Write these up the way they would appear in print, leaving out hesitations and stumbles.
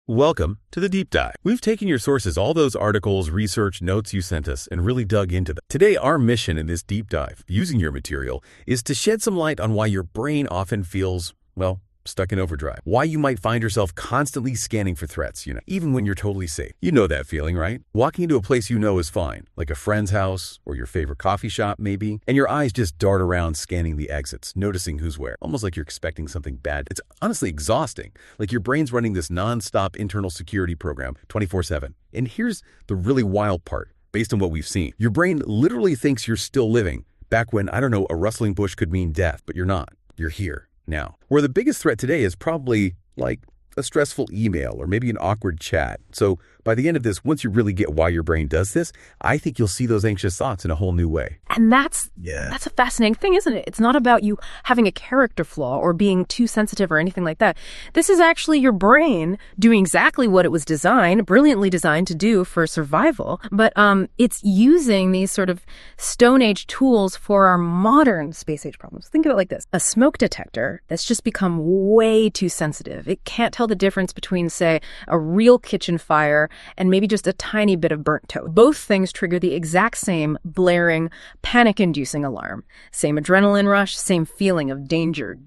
Welcome to the Deep Dive. We've taken your sources, all those articles, research, notes you sent us, and really dug into them. Today, our mission in this deep dive, using your material, is to shed some light on why your brain often feels, well, stuck in overdrive. Why you might find yourself constantly scanning for threats, even when you're totally safe. You know that feeling, right? Walking into a place you know is fine, like a friend's house or your favorite coffee shop maybe, and your eyes just dart around scanning the exits, noticing who's where, almost like you're expecting something bad. It's honestly exhausting, like your brain's running this non-stop internal security program 24/7. And here's the really wild part, based on what we've seen. Your brain literally thinks you're still living, back when, a rustling bush could mean death, but you're not. You're here. Now, where the biggest threat today is probably like a stressful email or maybe an awkward chat. So by the end of this, once you really get why your brain does this, I think you'll see those anxious thoughts in a whole new way. And that's a fascinating thing, isn't it? It's not about you having a character flaw or being too sensitive or anything like that. This is actually your brain doing exactly what it was brilliantly designed to do for survival. But it's using these sort of Stone Age tools for our modern space age problems. Think of it like this. A smoke detector that's just become way too sensitive. It can't tell the difference between, say, a real kitchen fire and maybe just a tiny bit of burnt toast. Both things trigger the exact same blaring, panic-inducing alarm. Same adrenaline rush, same feeling of danger.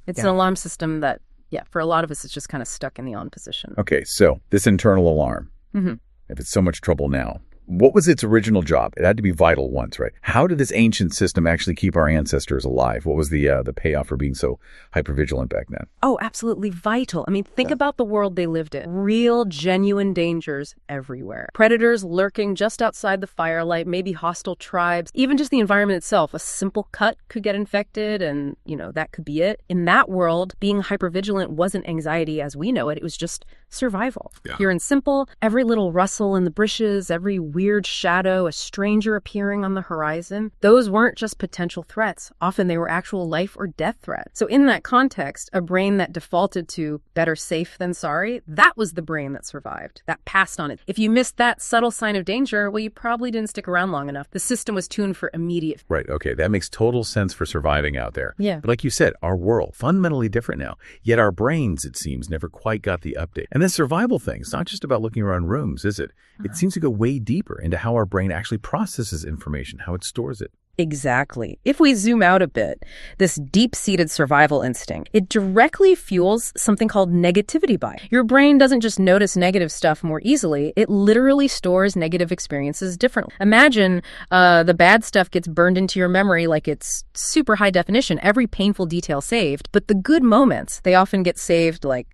It's an alarm system that, for a lot of us, it's just kind of stuck in the on position. Okay, so this internal alarm, if it's so much trouble now, what was its original job? It had to be vital once, right? How did this ancient system actually keep our ancestors alive? What was the payoff for being so hypervigilant back then? Oh, absolutely vital. I mean, think about the world they lived in. Real, genuine dangers everywhere. Predators lurking just outside the firelight, maybe hostile tribes, even just the environment itself. A simple cut could get infected and, that could be it. In that world, being hypervigilant wasn't anxiety as we know it. It was just survival. Yeah. Pure and simple, every little rustle in the bushes, every weird shadow, a stranger appearing on the horizon. Those weren't just potential threats. Often they were actual life or death threats. So in that context, a brain that defaulted to better safe than sorry, that was the brain that survived, that passed on it. If you missed that subtle sign of danger, well, you probably didn't stick around long enough. The system was tuned for immediate. Right. Okay. That makes total sense for surviving out there. Yeah. But like you said, our world, fundamentally different now. Yet our brains, it seems, never quite got the update. And this survival thing, it's not just about looking around rooms, is it? It seems to go way deeper into how our brain actually processes information, how it stores it. Exactly. If we zoom out a bit, this deep-seated survival instinct, it directly fuels something called negativity bias. Your brain doesn't just notice negative stuff more easily, it literally stores negative experiences differently. Imagine the bad stuff gets burned into your memory like it's super high definition, every painful detail saved, but the good moments, they often get saved like,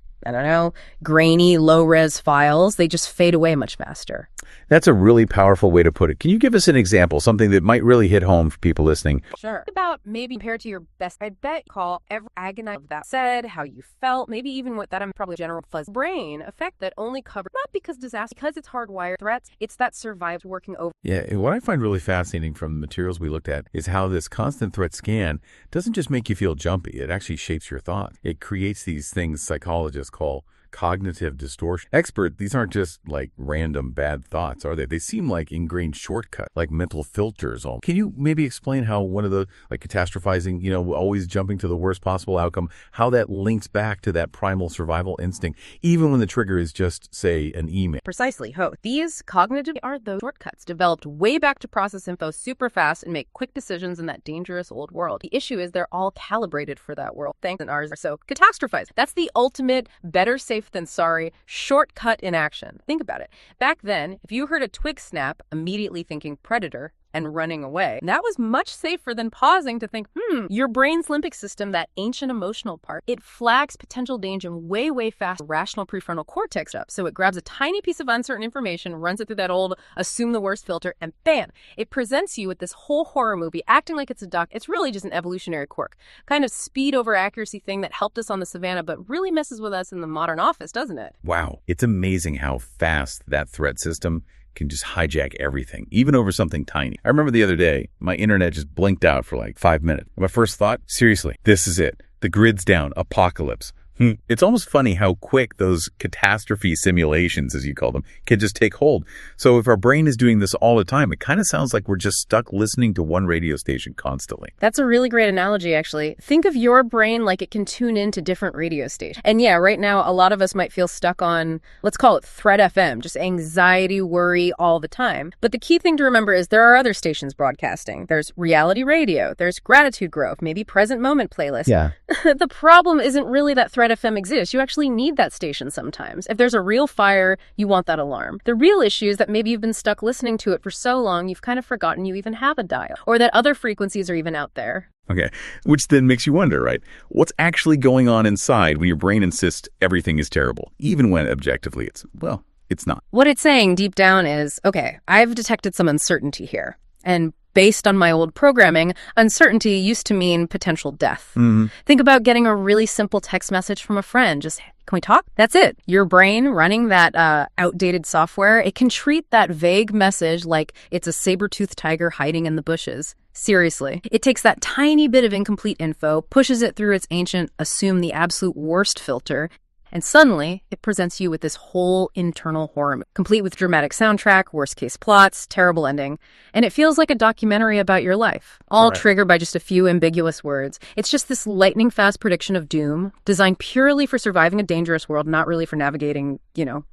grainy, low-res files. They just fade away much faster. That's a really powerful way to put it. Can you give us an example, something that might really hit home for people listening? Sure. About maybe compared to your best, I'd bet call every agonize of that said, how you felt, maybe even what that I'm probably general fuzz brain effect that only covers, not because disaster, because it's hardwired threats, it's that survived working over. Yeah, what I find really fascinating from the materials we looked at is how this constant threat scan doesn't just make you feel jumpy, it actually shapes your thought. It creates these things psychologists call cognitive distortion. Expert, these aren't just like random bad thoughts, are they? They seem like ingrained shortcut, like mental filters. Can you maybe explain how one of the, like catastrophizing, always jumping to the worst possible outcome, how that links back to that primal survival instinct, even when the trigger is just, say, an email? Precisely, Ho. These cognitive are those shortcuts developed way back to process info super fast and make quick decisions in that dangerous old world. The issue is they're all calibrated for that world. Thanks, and ours are so catastrophized. That's the ultimate better safe than sorry shortcut in action. Think about it. Back then, if you heard a twig snap, immediately thinking predator and running away, that was much safer than pausing to think, your brain's limbic system, that ancient emotional part, it flags potential danger way, way faster, rational prefrontal cortex up. So it grabs a tiny piece of uncertain information, runs it through that old assume the worst filter, and bam, it presents you with this whole horror movie acting like it's a doc. It's really just an evolutionary quirk, kind of speed over accuracy thing that helped us on the savannah, but really messes with us in the modern office, doesn't it? Wow. It's amazing how fast that threat system can just hijack everything, even over something tiny. I remember the other day, my internet just blinked out for like 5 minutes. My first thought, seriously, this is it. The grid's down, apocalypse. It's almost funny how quick those catastrophe simulations, as you call them, can just take hold. So if our brain is doing this all the time, it kind of sounds like we're just stuck listening to one radio station constantly. That's a really great analogy, actually. Think of your brain like it can tune into different radio stations. And yeah, right now, a lot of us might feel stuck on, let's call it Threat FM, just anxiety, worry all the time. But the key thing to remember is there are other stations broadcasting. There's reality radio, there's Gratitude Grove, maybe Present Moment playlist. Yeah. The problem isn't really that Threat FM exists. You actually need that station sometimes. If there's a real fire, you want that alarm. The real issue is that maybe you've been stuck listening to it for so long, you've kind of forgotten you even have a dial, or that other frequencies are even out there. Okay, which then makes you wonder, right? What's actually going on inside when your brain insists everything is terrible, even when objectively it's not. What it's saying deep down is, okay, I've detected some uncertainty here. And based on my old programming, uncertainty used to mean potential death. Mm-hmm. Think about getting a really simple text message from a friend. Just, can we talk? That's it. Your brain running that outdated software, it can treat that vague message like it's a saber-toothed tiger hiding in the bushes. Seriously. It takes that tiny bit of incomplete info, pushes it through its ancient assume the absolute worst filter, and suddenly, it presents you with this whole internal horror, complete with dramatic soundtrack, worst-case plots, terrible ending. And it feels like a documentary about your life, all triggered by just a few ambiguous words. It's just this lightning-fast prediction of doom, designed purely for surviving a dangerous world, not really for navigating,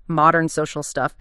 modern social stuff.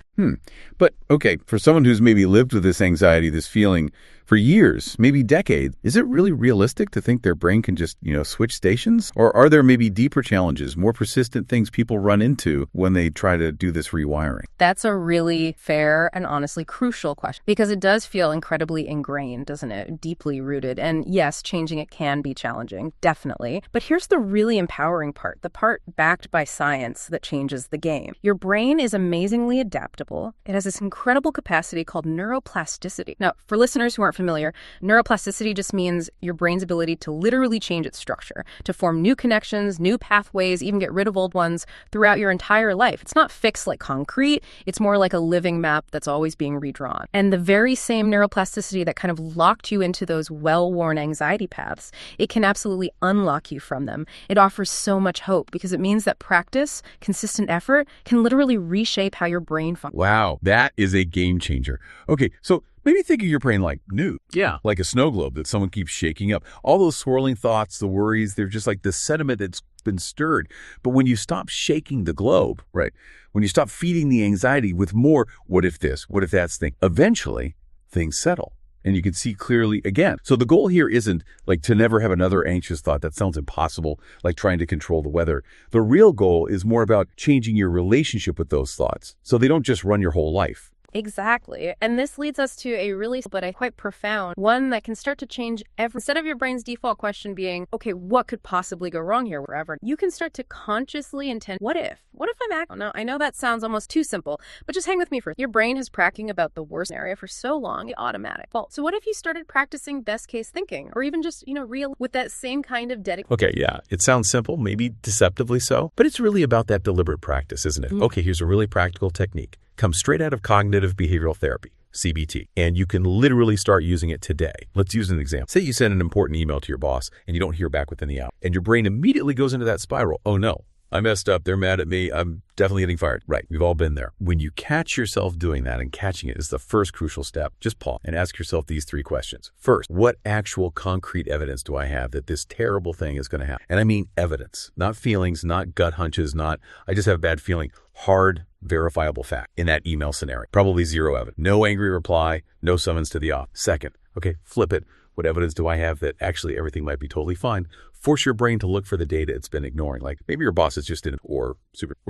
But, okay, for someone who's maybe lived with this anxiety, this feeling for years, maybe decades, is it really realistic to think their brain can just, switch stations? Or are there maybe deeper challenges, more persistent things people run into when they try to do this rewiring? That's a really fair and honestly crucial question, because it does feel incredibly ingrained, doesn't it? Deeply rooted. And yes, changing it can be challenging, definitely. But here's the really empowering part, the part backed by science that changes the game. Your brain is amazingly adaptable. It has this incredible capacity called neuroplasticity. Now, for listeners who aren't familiar, neuroplasticity just means your brain's ability to literally change its structure, to form new connections, new pathways, even get rid of old ones throughout your entire life. It's not fixed like concrete. It's more like a living map that's always being redrawn. And the very same neuroplasticity that kind of locked you into those well-worn anxiety paths, it can absolutely unlock you from them. It offers so much hope because it means that practice, consistent effort, can literally reshape how your brain functions. Wow, that is a game changer. Okay, so maybe think of your brain like new. Yeah. Like a snow globe that someone keeps shaking up. All those swirling thoughts, the worries, they're just like the sediment that's been stirred. But when you stop shaking the globe, right, when you stop feeding the anxiety with more, what if this, what if that's thing, eventually things settle. And you can see clearly again. So the goal here isn't like to never have another anxious thought. That sounds impossible, like trying to control the weather. The real goal is more about changing your relationship with those thoughts so they don't just run your whole life. Exactly. And this leads us to a really, but a quite profound one that can start to change instead of your brain's default question being, okay, what could possibly go wrong here wherever, you can start to consciously intend, what if I'm acting? Now, I know that sounds almost too simple, but just hang with me for your brain has practicing about the worst scenario for so long, it's automatic. So what if you started practicing best case thinking or even just, real with that same kind of dedication? Okay, yeah, it sounds simple, maybe deceptively so, but it's really about that deliberate practice, isn't it? Mm-hmm. Okay, here's a really practical technique. Comes straight out of cognitive behavioral therapy, CBT, and you can literally start using it today. Let's use an example. Say you send an important email to your boss and you don't hear back within the hour, and your brain immediately goes into that spiral. Oh no, I messed up. They're mad at me. I'm definitely getting fired. Right. We've all been there. When you catch yourself doing that, and catching it is the first crucial step, just pause and ask yourself these three questions. First, what actual concrete evidence do I have that this terrible thing is going to happen? And I mean evidence, not feelings, not gut hunches, not I just have a bad feeling. Hard, verifiable fact in that email scenario. Probably zero evidence. No angry reply, no summons to the office. Second, okay, flip it. What evidence do I have that actually everything might be totally fine? Force your brain to look for the data it's been ignoring. Like maybe your boss is just in or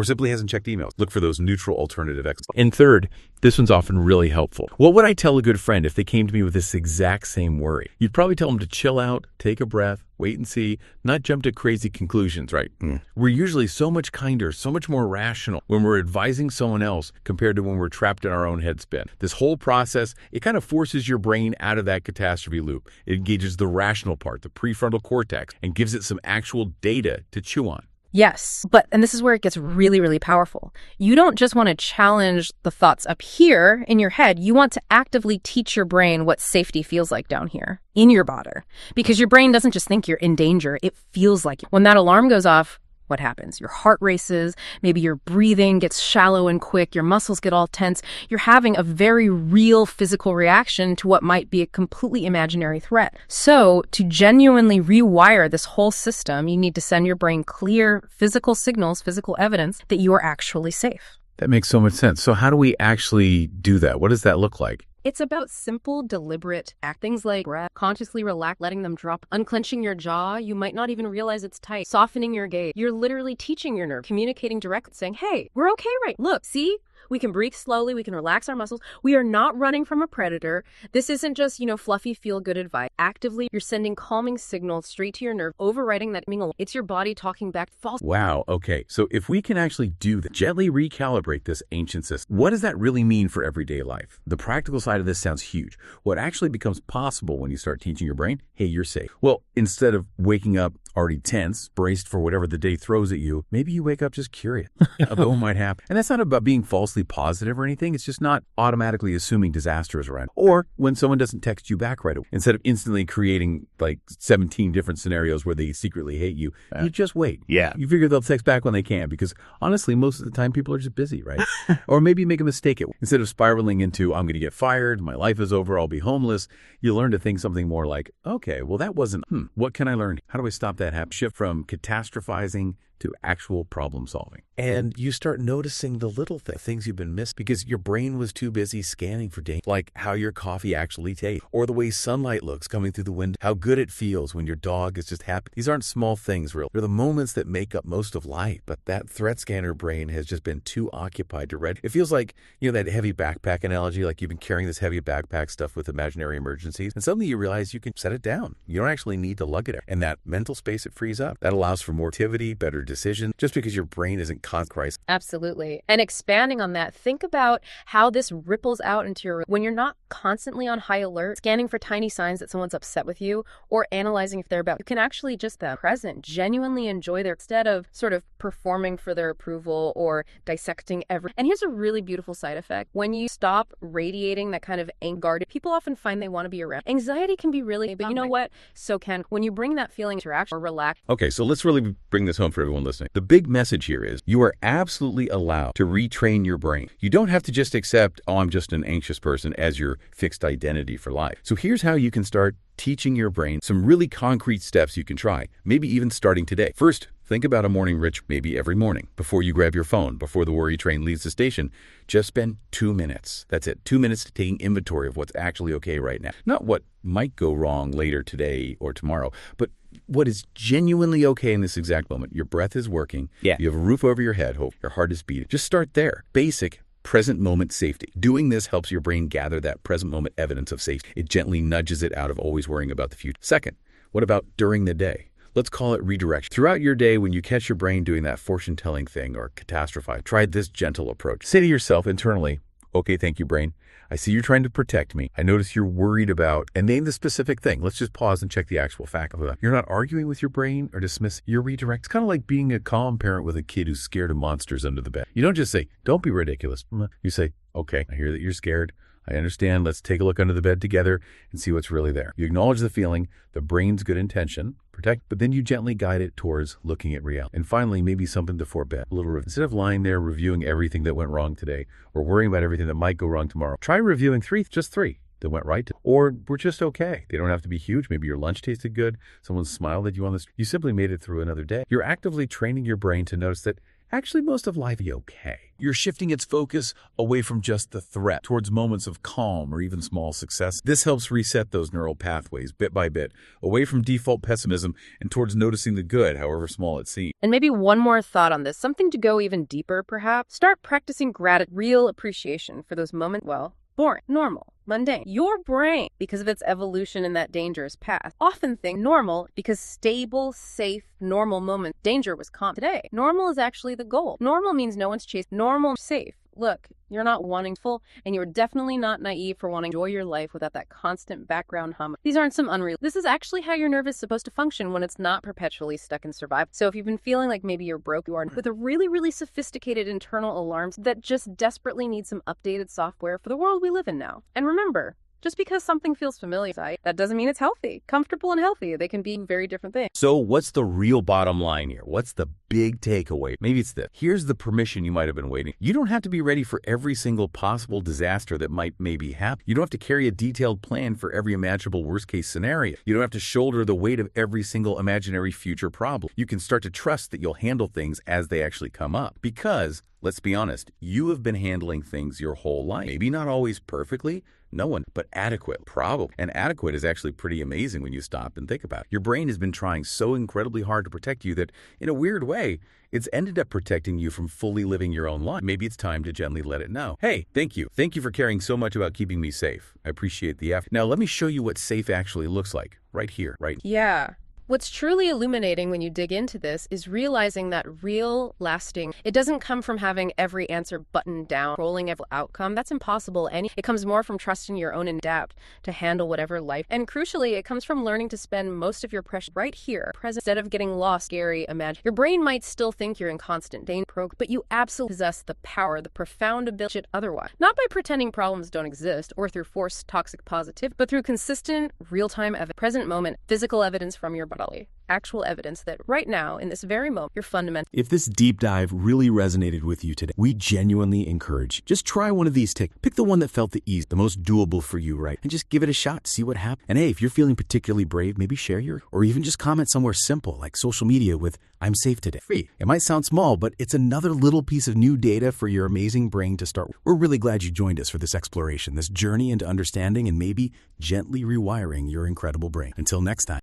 simply hasn't checked emails. Look for those neutral alternative explanations. And third, this one's often really helpful. What would I tell a good friend if they came to me with this exact same worry? You'd probably tell them to chill out, take a breath, wait and see, not jump to crazy conclusions, right? We're usually so much kinder, so much more rational when we're advising someone else compared to when we're trapped in our own head spin. This whole process, it kind of forces your brain out of that catastrophe loop. It engages the rational part, the prefrontal cortex, and gives it some actual data to chew on. Yes, and this is where it gets really, really powerful. You don't just want to challenge the thoughts up here in your head. You want to actively teach your brain what safety feels like down here in your body. Because your brain doesn't just think you're in danger. It feels like it. When that alarm goes off, what happens. Your heart races, maybe your breathing gets shallow and quick, your muscles get all tense. You're having a very real physical reaction to what might be a completely imaginary threat. So to genuinely rewire this whole system, you need to send your brain clear physical signals, physical evidence that you are actually safe. That makes so much sense. So how do we actually do that? What does that look like? It's about simple, deliberate things like breath, consciously relax, letting them drop, unclenching your jaw. You might not even realize it's tight, softening your gaze. You're literally teaching your nerve, communicating directly, saying, hey, we're okay, right? Look, see? We can breathe slowly. We can relax our muscles. We are not running from a predator. This isn't just, fluffy feel-good advice. Actively, you're sending calming signals straight to your nerve, overriding that. It's your body talking back false. Wow. Okay. So if we can actually do that, gently recalibrate this ancient system, what does that really mean for everyday life? The practical side of this sounds huge. What actually becomes possible when you start teaching your brain, hey, you're safe. Well, instead of waking up already tense, braced for whatever the day throws at you, maybe you wake up just curious about what might happen. And that's not about being falsely positive or anything. It's just not automatically assuming disaster is around. Or when someone doesn't text you back right away, instead of instantly creating like 17 different scenarios where they secretly hate you, you just wait. Yeah. You figure they'll text back when they can, because honestly, most of the time people are just busy, right? Or maybe you make a mistake. Instead of spiraling into, I'm going to get fired, my life is over, I'll be homeless, you learn to think something more like, okay, well, that wasn't, what can I learn? How do I stop that happen? Shift from catastrophizing to actual problem solving. And you start noticing the little things you've been missing because your brain was too busy scanning for danger, like how your coffee actually tastes, or the way sunlight looks coming through the window, how good it feels when your dog is just happy. These aren't small things, really. They're the moments that make up most of life, but that threat scanner brain has just been too occupied to read. It feels like, that heavy backpack analogy, like you've been carrying this heavy backpack stuff with imaginary emergencies, and suddenly you realize you can set it down. You don't actually need to lug it out. And that mental space it frees up, that allows for more activity, better decision, just because your brain isn't Christ. Absolutely. And expanding on that, think about how this ripples out into your, when you're not constantly on high alert, scanning for tiny signs that someone's upset with you or analyzing if they're about, you can actually just present, genuinely enjoy their, instead of sort of performing for their approval or dissecting every. And here's a really beautiful side effect. When you stop radiating that kind of anger, people often find they want to be around. Anxiety can be really, but you know what? So can, when you bring that feeling to action or relax. Okay, so let's really bring this home for everyone listening. The big message here is you are absolutely allowed to retrain your brain. You don't have to just accept, I'm just an anxious person as your fixed identity for life. So here's how you can start teaching your brain some really concrete steps you can try, maybe even starting today. First, think about a morning ritual, maybe every morning. Before you grab your phone, before the worry train leaves the station, just spend 2 minutes. That's it. 2 minutes to taking inventory of what's actually okay right now. Not what might go wrong later today or tomorrow, but what is genuinely okay in this exact moment. Your breath is working. Yeah. You have a roof over your head. Hope your heart is beating. Just start there. Basic present moment safety. Doing this helps your brain gather that present moment evidence of safety. It gently nudges it out of always worrying about the future. Second, what about during the day? Let's call it redirection. Throughout your day, when you catch your brain doing that fortune-telling thing or catastrophize, try this gentle approach. Say to yourself internally, okay, thank you, brain. I see you're trying to protect me. I notice you're worried about, and name the specific thing. Let's just pause and check the actual fact of that. You're not arguing with your brain or dismiss your redirect. It's kind of like being a calm parent with a kid who's scared of monsters under the bed. You don't just say, don't be ridiculous. You say, okay, I hear that you're scared. I understand. Let's take a look under the bed together and see what's really there. You acknowledge the feeling, the brain's good intention, protect, but then you gently guide it towards looking at reality. And finally, maybe something before bed. Instead of lying there reviewing everything that went wrong today or worrying about everything that might go wrong tomorrow, try reviewing just three that went right, or were just okay. They don't have to be huge. Maybe your lunch tasted good. Someone smiled at you on the street. You simply made it through another day. You're actively training your brain to notice that actually most of life is okay. You're shifting its focus away from just the threat towards moments of calm or even small success. This helps reset those neural pathways bit by bit, away from default pessimism and towards noticing the good, however small it seems. And maybe one more thought on this, something to go even deeper perhaps. Start practicing gratitude, real appreciation for those moments, boring, normal, mundane. Your brain, because of its evolution in that dangerous path, often think normal because stable, safe, normal moment. Danger was calm. Today, normal is actually the goal. Normal means no one's chasing. Normal, safe. Look, you're not wanting full, and you're definitely not naive for wanting to enjoy your life without that constant background hum. These aren't some unreal. This is actually how your nerve is supposed to function when it's not perpetually stuck in survival. So if you've been feeling like maybe you're broke, you are with a really, really sophisticated internal alarms that just desperately need some updated software for the world we live in now. And remember, Just because something feels familiar, that doesn't mean it's healthy. Comfortable and healthy, they can be very different things. So what's the real bottom line here? What's the big takeaway? Maybe it's this. Here's the permission you might have been waiting. You don't have to be ready for every single possible disaster that might maybe happen. You don't have to carry a detailed plan for every imaginable worst-case scenario. You don't have to shoulder the weight of every single imaginary future problem. You can start to trust that you'll handle things as they actually come up. Because, let's be honest, you have been handling things your whole life. Maybe not always perfectly, no one, but adequate, probably. And adequate is actually pretty amazing when you stop and think about it. Your brain has been trying so incredibly hard to protect you that, in a weird way, it's ended up protecting you from fully living your own life. Maybe it's time to gently let it know. Hey, thank you. Thank you for caring so much about keeping me safe. I appreciate the effort. Now, let me show you what safe actually looks like. Right here, right? Yeah. What's truly illuminating when you dig into this is realizing that real, lasting, it doesn't come from having every answer buttoned down, controlling every outcome. That's impossible. It comes more from trusting your own adapt to handle whatever life. And crucially, it comes from learning to spend most of your pressure right here, present, instead of getting lost, scary, imagine. Your brain might still think you're in constant danger, but you absolutely possess the power, the profound ability otherwise. Not by pretending problems don't exist or through forced toxic positivity, but through consistent, real-time, present moment, physical evidence from your body. Actual evidence that right now, in this very moment, you're fundamental. If this deep dive really resonated with you today, we genuinely encourage you. Just try one of these tips. Pick the one that felt the easiest, the most doable for you, right? And just give it a shot, see what happens. And hey, if you're feeling particularly brave, maybe share or even just comment somewhere simple, like social media with, "I'm safe today." Free. It might sound small, but it's another little piece of new data for your amazing brain to start. We're really glad you joined us for this exploration, this journey into understanding and maybe gently rewiring your incredible brain. Until next time.